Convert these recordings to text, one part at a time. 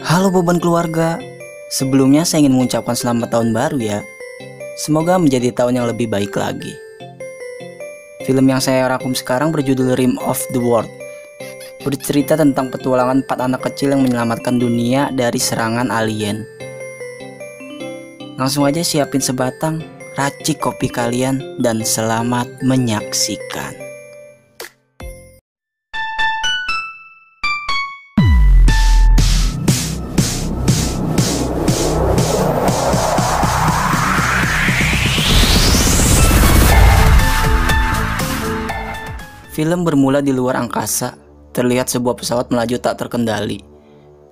Halo beban keluarga, sebelumnya saya ingin mengucapkan selamat tahun baru ya. Semoga menjadi tahun yang lebih baik lagi. Film yang saya rangkum sekarang berjudul Rim of the World. Bercerita tentang petualangan 4 anak kecil yang menyelamatkan dunia dari serangan alien. Langsung aja siapin sebatang, racik kopi kalian, dan selamat menyaksikan. Film bermula di luar angkasa. Terlihat sebuah pesawat melaju tak terkendali.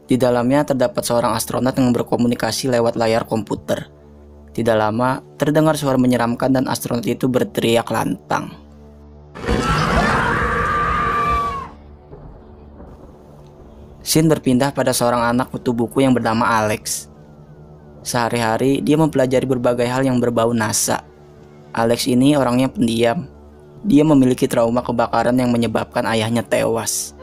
Di dalamnya terdapat seorang astronot yang berkomunikasi lewat layar komputer. Tidak lama, terdengar suara menyeramkan dan astronot itu berteriak lantang. Scene berpindah pada seorang anak kutu buku yang bernama Alex. Sehari-hari, dia mempelajari berbagai hal yang berbau NASA. Alex ini orangnya pendiam. Dia memiliki trauma kebakaran yang menyebabkan ayahnya tewas.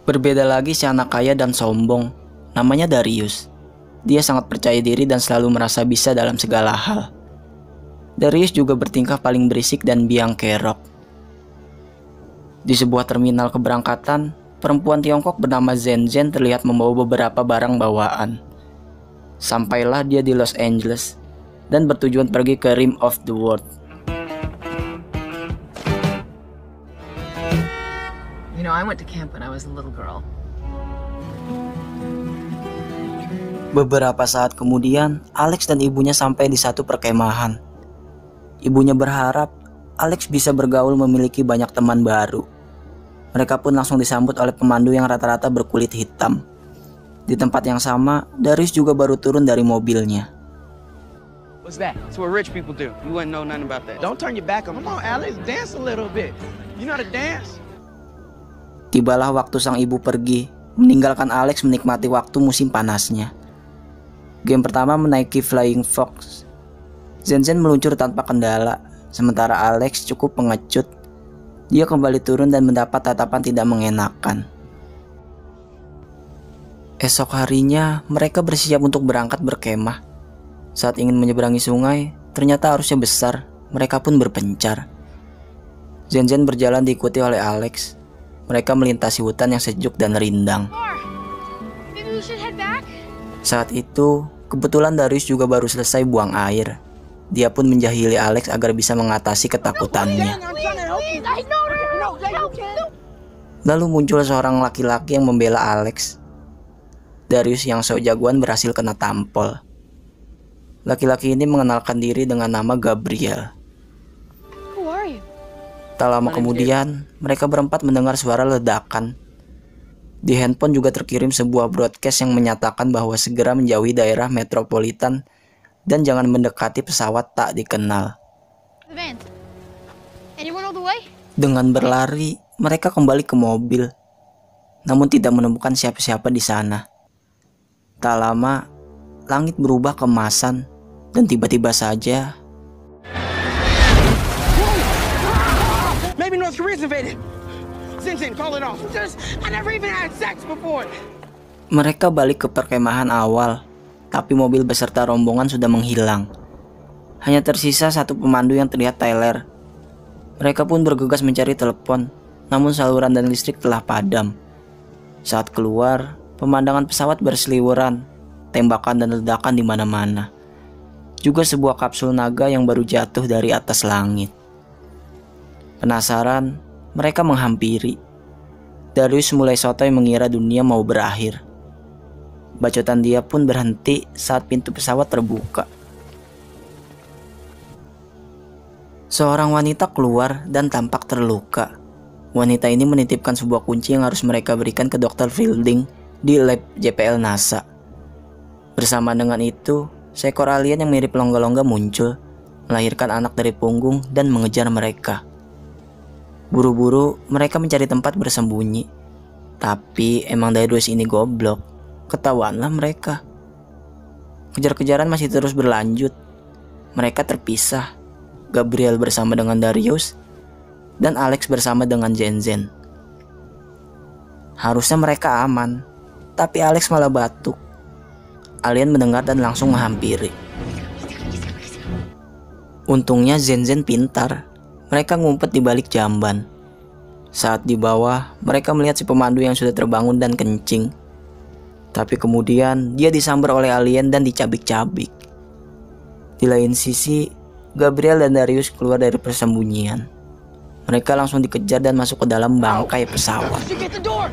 Berbeda lagi si anak kaya dan sombong, namanya Darius. Dia sangat percaya diri dan selalu merasa bisa dalam segala hal. Darius juga bertingkah paling berisik dan biang kerok. Di sebuah terminal keberangkatan, perempuan Tiongkok bernama Zhen terlihat membawa beberapa barang bawaan. Sampailah dia di Los Angeles dan bertujuan pergi ke Rim of the World. You know, I went to camp when I was a little girl. Beberapa saat kemudian, Alex dan ibunya sampai di satu perkemahan. Ibunya berharap Alex bisa bergaul memiliki banyak teman baru. Mereka pun langsung disambut oleh pemandu yang rata-rata berkulit hitam. Di tempat yang sama, Darius juga baru turun dari mobilnya. What's that? It's what rich people do. You wouldn't know nothing about that. Don't turn your back on me. Come on, Alex, dance a little bit. You know how to dance? Tibalah waktu sang ibu pergi, meninggalkan Alex menikmati waktu musim panasnya. Game pertama menaiki Flying Fox. Zhen meluncur tanpa kendala, sementara Alex cukup pengecut. Dia kembali turun dan mendapat tatapan tidak mengenakan. Esok harinya, mereka bersiap untuk berangkat berkemah. Saat ingin menyeberangi sungai, ternyata arusnya besar. Mereka pun berpencar. Zhen berjalan diikuti oleh Alex. Mereka melintasi hutan yang sejuk dan rindang. Saat itu, kebetulan Darius juga baru selesai buang air. Dia pun menjahili Alex agar bisa mengatasi ketakutannya. Lalu muncul seorang laki-laki yang membela Alex. Darius yang sok jagoan berhasil kena tampol. Laki-laki ini mengenalkan diri dengan nama Gabriel. Tak lama kemudian, mereka berempat mendengar suara ledakan. Di handphone juga terkirim sebuah broadcast yang menyatakan bahwa segera menjauhi daerah metropolitan dan jangan mendekati pesawat tak dikenal. Dengan berlari, mereka kembali ke mobil, namun tidak menemukan siapa-siapa di sana. Tak lama, langit berubah keemasan. Dan tiba-tiba saja Maybe North Korea's invaded. Zhen, call it off. I never even had sex before. mereka balik ke perkemahan awal, tapi mobil beserta rombongan sudah menghilang. Hanya tersisa satu pemandu yang terlihat teler. Mereka pun bergegas mencari telepon, namun saluran dan listrik telah padam. Saat keluar, pemandangan pesawat berseliweran, tembakan dan ledakan di mana-mana. Juga sebuah kapsul naga yang baru jatuh dari atas langit. Penasaran, mereka menghampiri. Darius mulai sotoy mengira dunia mau berakhir. Bacotan dia pun berhenti saat pintu pesawat terbuka. Seorang wanita keluar dan tampak terluka. Wanita ini menitipkan sebuah kunci yang harus mereka berikan ke Dr. Fielding di lab JPL NASA. Bersama dengan itu, seekor alien yang mirip longga-longga muncul, melahirkan anak dari punggung dan mengejar mereka. Buru-buru mereka mencari tempat bersembunyi. Tapi emang Darius ini goblok. Ketahuanlah mereka. Kejar-kejaran masih terus berlanjut. Mereka terpisah. Gabriel bersama dengan Darius dan Alex bersama dengan Zhen. Harusnya mereka aman, tapi Alex malah batuk. Alien mendengar dan langsung menghampiri. Untungnya Zen pintar. Mereka ngumpet di balik jamban. Saat di bawah, mereka melihat si pemandu yang sudah terbangun dan kencing. Tapi kemudian dia disambar oleh alien dan dicabik-cabik. Di lain sisi, Gabriel dan Darius keluar dari persembunyian. Mereka langsung dikejar dan masuk ke dalam bangkai pesawat. Get the door!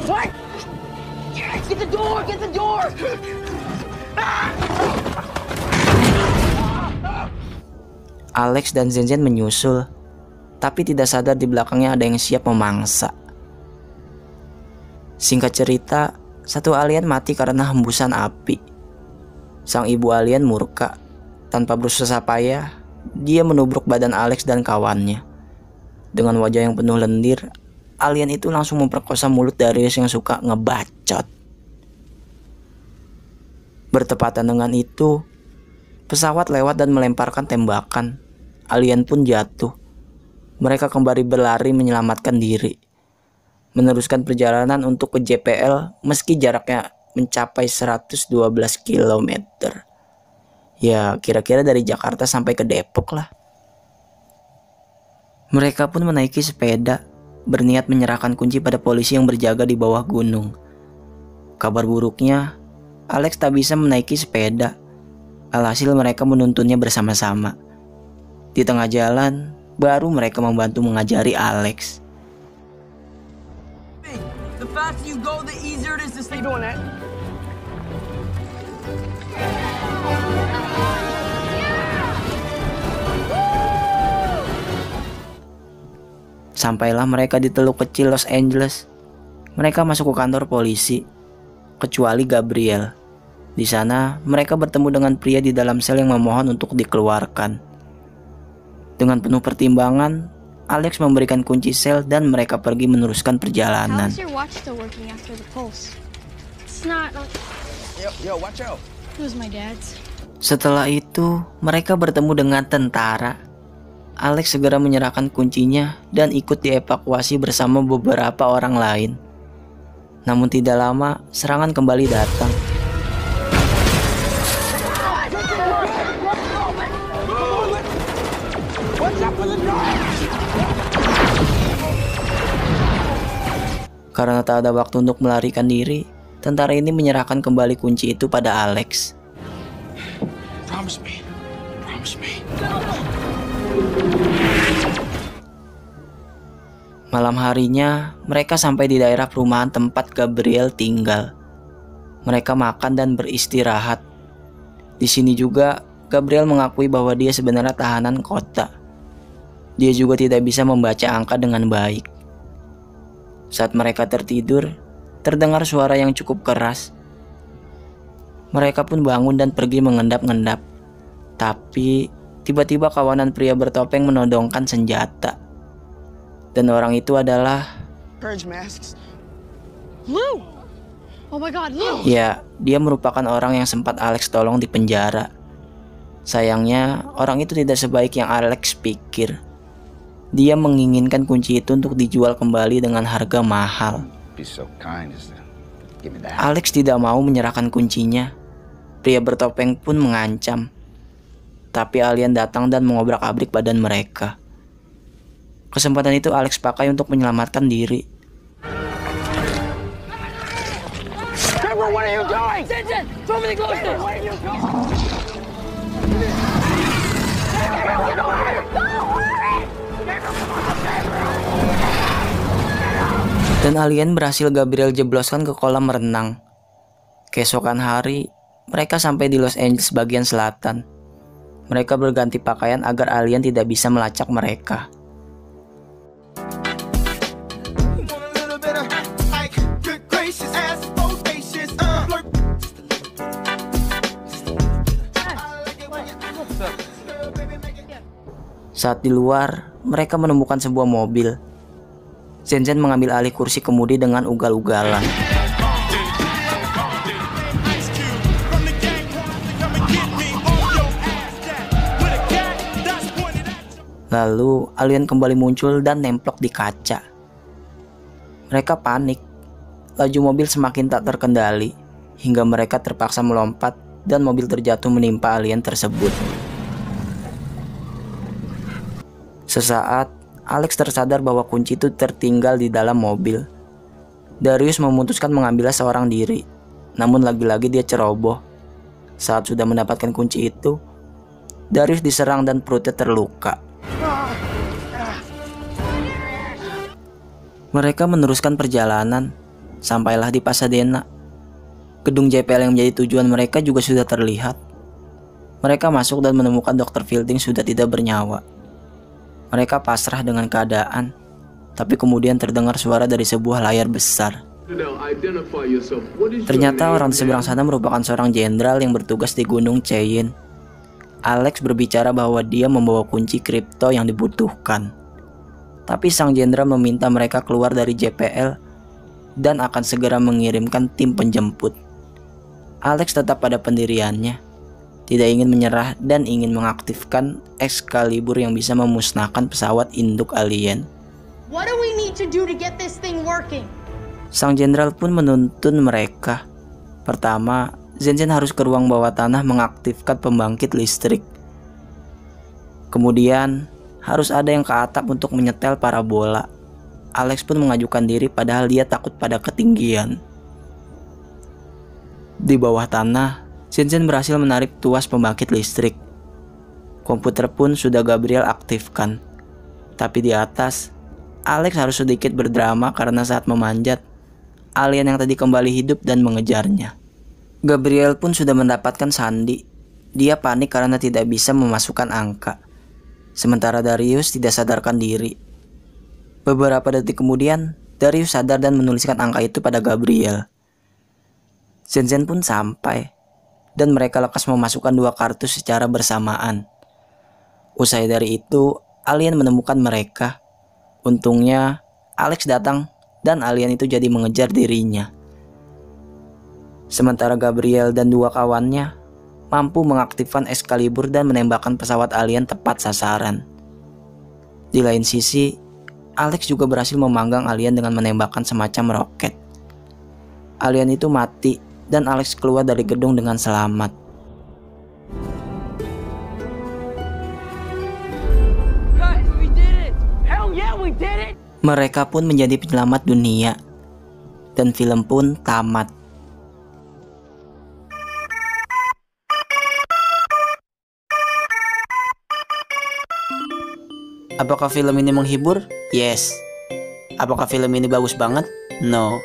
What? Get the door! Get the door! Alex dan Zen menyusul, tapi tidak sadar di belakangnya ada yang siap memangsa. Singkat cerita, satu alien mati karena hembusan api. Sang ibu alien murka. Tanpa berusaha payah, dia menubruk badan Alex dan kawannya. Dengan wajah yang penuh lendir, alien itu langsung memperkosa mulut Darius yang suka ngebacot. Bertepatan dengan itu, pesawat lewat dan melemparkan tembakan. Alien pun jatuh. Mereka kembali berlari menyelamatkan diri. Meneruskan perjalanan untuk ke JPL meski jaraknya mencapai 112 km. Ya, kira-kira dari Jakarta sampai ke Depok lah. Mereka pun menaiki sepeda, berniat menyerahkan kunci pada polisi yang berjaga di bawah gunung. Kabar buruknya, Alex tak bisa menaiki sepeda. Alhasil mereka menuntunnya bersama-sama. Di tengah jalan, baru mereka membantu mengajari Alex. The faster you go, the easier it is to stay doing that. Sampailah mereka di teluk kecil Los Angeles. Mereka masuk ke kantor polisi, kecuali Gabriel. Di sana, mereka bertemu dengan pria di dalam sel yang memohon untuk dikeluarkan. Dengan penuh pertimbangan, Alex memberikan kunci sel dan mereka pergi meneruskan perjalanan. How's your watch still working after the pulse? It's not. Yo, watch out. It was my dad's. Setelah itu, mereka bertemu dengan tentara. Alex segera menyerahkan kuncinya dan ikut dievakuasi bersama beberapa orang lain. Namun tidak lama, serangan kembali datang. Karena tak ada waktu untuk melarikan diri, tentara ini menyerahkan kembali kunci itu pada Alex. Promise me. Malam harinya, mereka sampai di daerah perumahan tempat Gabriel tinggal. Mereka makan dan beristirahat. Di sini juga, Gabriel mengakui bahwa dia sebenarnya tahanan kota. Dia juga tidak bisa membaca angka dengan baik. Saat mereka tertidur, terdengar suara yang cukup keras. Mereka pun bangun dan pergi mengendap-endap. Tapi, tiba-tiba kawanan pria bertopeng menodongkan senjata. Dan orang itu adalah Purge masks. Lou! Oh my God, Lou! ya, dia merupakan orang yang sempat Alex tolong di penjara. Sayangnya, orang itu tidak sebaik yang Alex pikir. Dia menginginkan kunci itu untuk dijual kembali dengan harga mahal. Be so kind as to give me that. Alex tidak mau menyerahkan kuncinya. Pria bertopeng pun mengancam. Tapi alien datang dan mengobrak-abrik badan mereka. Kesempatan itu Alex pakai untuk menyelamatkan diri. Trevor, what are you doing? Zen, throw me the glow stick. What are you doing? Dan alien berhasil Gabriel jebloskan ke kolam renang. Keesokan hari, mereka sampai di Los Angeles bagian selatan. Mereka berganti pakaian agar alien tidak bisa melacak mereka. Saat di luar, mereka menemukan sebuah mobil. Zen mengambil alih kursi kemudi dengan ugal-ugalan. Lalu, alien kembali muncul dan nemplok di kaca. Mereka panik. Laju mobil semakin tak terkendali hingga mereka terpaksa melompat dan mobil terjatuh menimpa alien tersebut. Sesaat, Alex tersadar bahwa kunci itu tertinggal di dalam mobil. Darius memutuskan mengambilnya seorang diri, namun lagi-lagi dia ceroboh. Saat sudah mendapatkan kunci itu, Darius diserang dan perutnya terluka. Mereka meneruskan perjalanan, sampailah di Pasadena. Gedung JPL yang menjadi tujuan mereka juga sudah terlihat. Mereka masuk dan menemukan Dr. Fielding sudah tidak bernyawa. Mereka pasrah dengan keadaan, tapi kemudian terdengar suara dari sebuah layar besar. Ternyata orang di seberang sana merupakan seorang jenderal yang bertugas di Gunung Cheyenne. Alex berbicara bahwa dia membawa kunci kripto yang dibutuhkan. Tapi sang jenderal meminta mereka keluar dari JPL dan akan segera mengirimkan tim penjemput. Alex tetap pada pendiriannya, tidak ingin menyerah dan ingin mengaktifkan Excalibur yang bisa memusnahkan pesawat induk alien. What do we need to do to get this thing working? Sang jenderal pun menuntun mereka. Pertama, Zenzen harus ke ruang bawah tanah mengaktifkan pembangkit listrik. Kemudian, harus ada yang ke atap untuk menyetel parabola. Alex pun mengajukan diri padahal dia takut pada ketinggian. Di bawah tanah, Zenzen berhasil menarik tuas pembangkit listrik. Komputer pun sudah Gabriel aktifkan. Tapi di atas, Alex harus sedikit berdrama karena saat memanjat, alien yang tadi kembali hidup dan mengejarnya. Gabriel pun sudah mendapatkan sandi. Dia panik karena tidak bisa memasukkan angka. Sementara Darius tidak sadarkan diri. Beberapa detik kemudian, Darius sadar dan menuliskan angka itu pada Gabriel. Zenzen pun sampai, dan mereka lekas memasukkan 2 kartu secara bersamaan. Usai dari itu, alien menemukan mereka. Untungnya, Alex datang dan alien itu jadi mengejar dirinya. Sementara Gabriel dan 2 kawannya mampu mengaktifkan Excalibur dan menembakkan pesawat alien tepat sasaran. Di lain sisi, Alex juga berhasil memanggang alien dengan menembakkan semacam roket. Alien itu mati dan Alex keluar dari gedung dengan selamat. Guys, we did it! Hell yeah, we did it! Mereka pun menjadi penyelamat dunia. Dan film pun tamat. Apakah film ini menghibur? Yes. Apakah film ini bagus banget? No.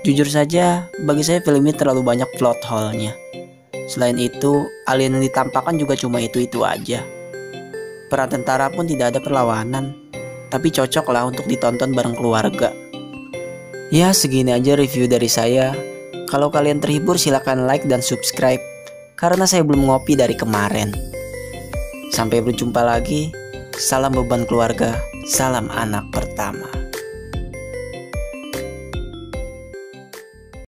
Jujur saja, bagi saya film ini terlalu banyak plot hole-nya. Selain itu, alien yang ditampakkan juga cuma itu-itu aja. Peran tentara pun tidak ada perlawanan, tapi cocok lah untuk ditonton bareng keluarga. Ya, segini aja review dari saya. Kalau kalian terhibur silahkan like dan subscribe, karena saya belum ngopi dari kemarin. Sampai berjumpa lagi. Salam beban keluarga, salam anak pertama.